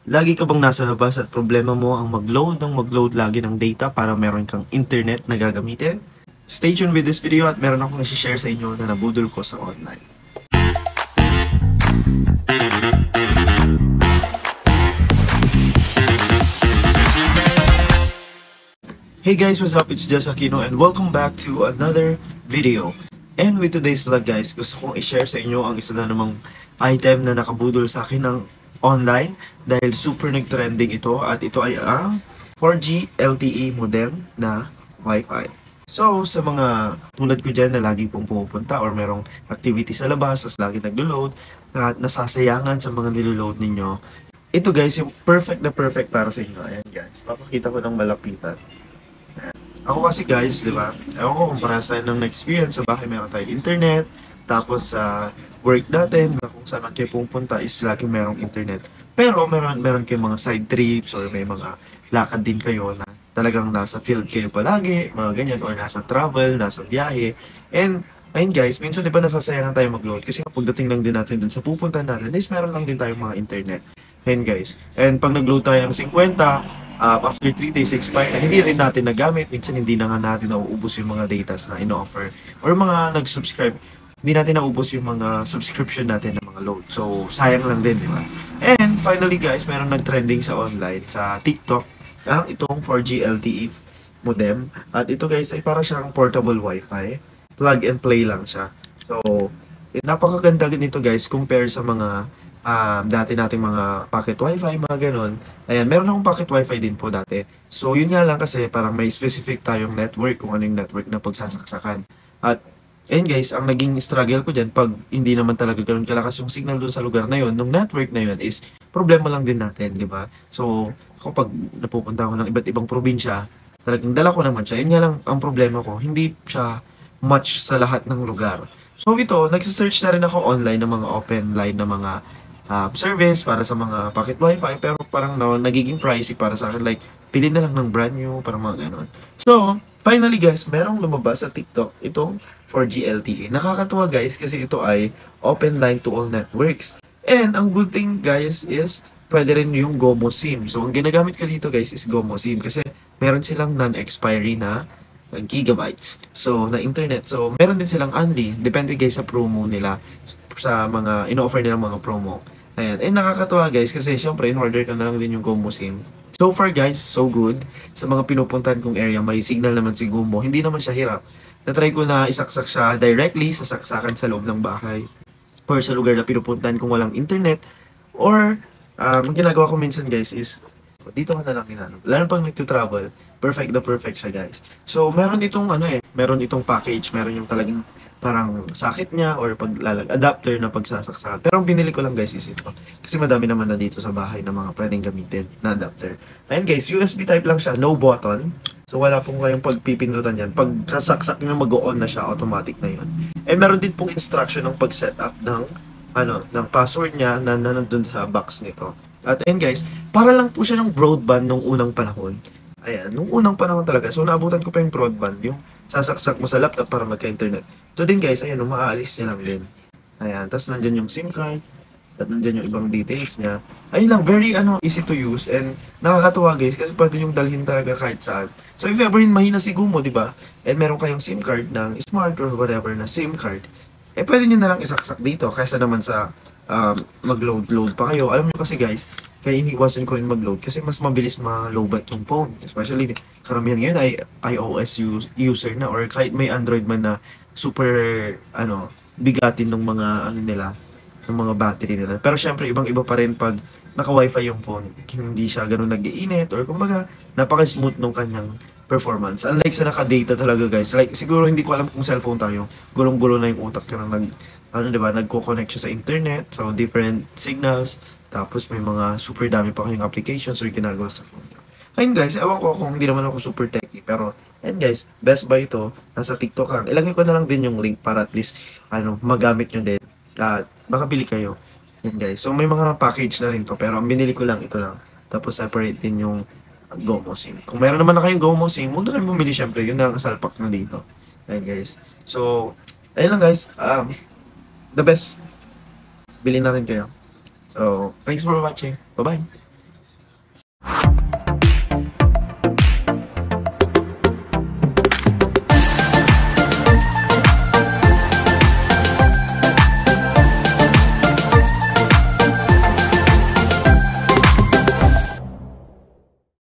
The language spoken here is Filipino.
Lagi ka bang nasa labas at problema mo ang mag-load lagi ng data para meron kang internet na gagamitin? Stay tuned with this video at meron akong i-share sa inyo na nabudol ko sa online. Hey guys, what's up? It's Jess Aquino and welcome back to another video. And with today's vlog guys, gusto kong i-share sa inyo ang isa na namang item na nakabudol sa akin ng online dahil super nag-trending ito at ito ay ang 4G LTE modem na Wi-Fi. So, sa mga tulad ko dyan na lagi pong pumupunta or merong activity sa labas as lagi naglo-load at nasasayangan sa mga nilo-load ninyo, ito guys, yung perfect na perfect para sa inyo. Ayan guys, papakita ko ng malapitan. Ako kasi guys, di ba? Ewan ko kung parehas tayo ng experience sa bahay, meron tayo internet. Tapos sa work natin, kung saan man kayo pupunta is lagi merong internet. Pero meron kayong mga side trips or may mga lakad din kayo na talagang nasa field kayo palagi, mga ganyan, or nasa travel, nasa biyahe. And ayun guys, minsan di ba nasasayangan tayo mag-load kasi pagdating lang din natin dun sa pupunta natin is meron lang din tayong mga internet. Ayun guys. And pag nag-load tayo ng 50, after 3 days expire na hindi rin natin nagamit, minsan hindi na nga natin nauubos yung mga datas na ino-offer or mga nag-subscribe, hindi natin naubos yung mga subscription natin ng mga load. So, sayang lang din, di ba? And finally guys, meron nag-trending sa online, sa TikTok, ang itong 4G LTE modem. At ito guys ay parang siyang portable Wi-Fi. Plug and play lang siya. So, napakaganda nito guys compare sa mga dati nating mga pocket wifi, mga ganon. Ayan, meron akong pocket wifi din po dati. So, yun nga lang kasi parang may specific tayong network kung ano yung network na pagsasaksakan. At, ayun guys, ang naging struggle ko dyan pag hindi naman talaga ganun kalakas yung signal doon sa lugar na yun, nung network na yun is problema lang din natin, di ba? So, ako pag napupunta ako ng iba't ibang probinsya, talagang dala ko naman siya. Yun nga lang ang problema ko, hindi siya match sa lahat ng lugar. So, ito, nagsisearch na rin ako online ng mga open line na mga service para sa mga pocket wifi, pero parang nagiging pricey para sa akin, like pili na lang ng brand new para mga ganon. So finally guys, merong lumabas sa TikTok itong 4G LTE. Nakakatuwa guys kasi ito ay open line to all networks, and ang good thing guys is pwede rin yung GOMO SIM. So ang ginagamit ko dito guys is GOMO SIM kasi meron silang non-expiry na gigabytes so na internet. So meron din silang unli, depende guys sa promo nila, sa mga ino-offer nilang mga promo. Ayan, nakakatuwa guys kasi syempre in-order ka na lang din yung GOMO SIM. So far guys, so good. Sa mga pinupuntahan kong area, may signal naman si GOMO. Hindi naman siya hirap. Na-try ko na isaksak siya directly sa saksakan sa loob ng bahay or sa lugar na pinupuntahan kung walang internet. Or, ang ginagawa ko minsan guys is dito ka na lang inano. Lalo pag nagto-travel, perfect na perfect siya guys. So, meron itong meron itong package, meron yung talagang parang sakit niya or adapter na pagsasaksakan. Pero ang binili ko lang guys is ito. Kasi madami naman na dito sa bahay na mga pwedeng gamitin na adapter. Ayan guys, USB type lang siya, no button. So wala pong kayong pagpipindutan yan. Pag kasaksak nyo, mag-on na siya, automatic na yun. And meron din pong instruction ng pag-setup ng password niya na nandun sa box nito. At ayan guys, para lang po siya ng broadband nung unang panahon. Ayan, nung unang panahon talaga. So naabutan ko pa yung broadband, yung sasaksak mo sa laptop para magka-internet. So din guys, ayan, umaalis niya lang din. Ayan, tapos nandyan yung SIM card, at nandyan yung ibang details niya. Ayun lang, very easy to use and nakakatuwa guys kasi pwede yung dalhin talaga kahit saan. So if ever mahina si GOMO, di ba? And meron kayong SIM card ng smart or whatever na SIM card, pwede nyo na lang isaksak dito kaysa naman sa mag-load pa kayo. Alam nyo kasi guys, kaya iniwasan ko rin mag-load kasi mas mabilis ma-lowbat yung phone. Especially, karamihan ngayon ay iOS user na or kahit may Android man na super, bigatin ng mga, nila, ng mga battery nila. Pero syempre, ibang-iba pa rin pag naka-wifi yung phone. Hindi siya ganun nag-iinit or kumbaga, napaka-smooth nung kanyang performance. Unlike sa naka-data talaga guys. Like, siguro hindi ko alam kung cellphone tayo. Gulong-gulo na yung utak nyo diba, nagko-connect siya sa internet. So, different signals. Tapos may mga super dami pa kayong applications or ginagawa sa phone nyo. Ayun guys, ewan ko kung hindi naman ako super techy, pero ayun guys, Best Buy ito, nasa TikTok lang. Ilagay ko na lang din yung link para at least magamit nyo din. At makabili kayo. Ayun guys, so may mga package na rin to, pero ang binili ko lang ito lang. Tapos separate din yung GOMO SIM. Kung meron naman na kayong GOMO SIM, huwag na kayo bumili syempre, yun na ang salpak na dito. Ayun guys. So, ayun lang guys, the best. Bili na rin kayo. So, thanks for watching. Bye-bye.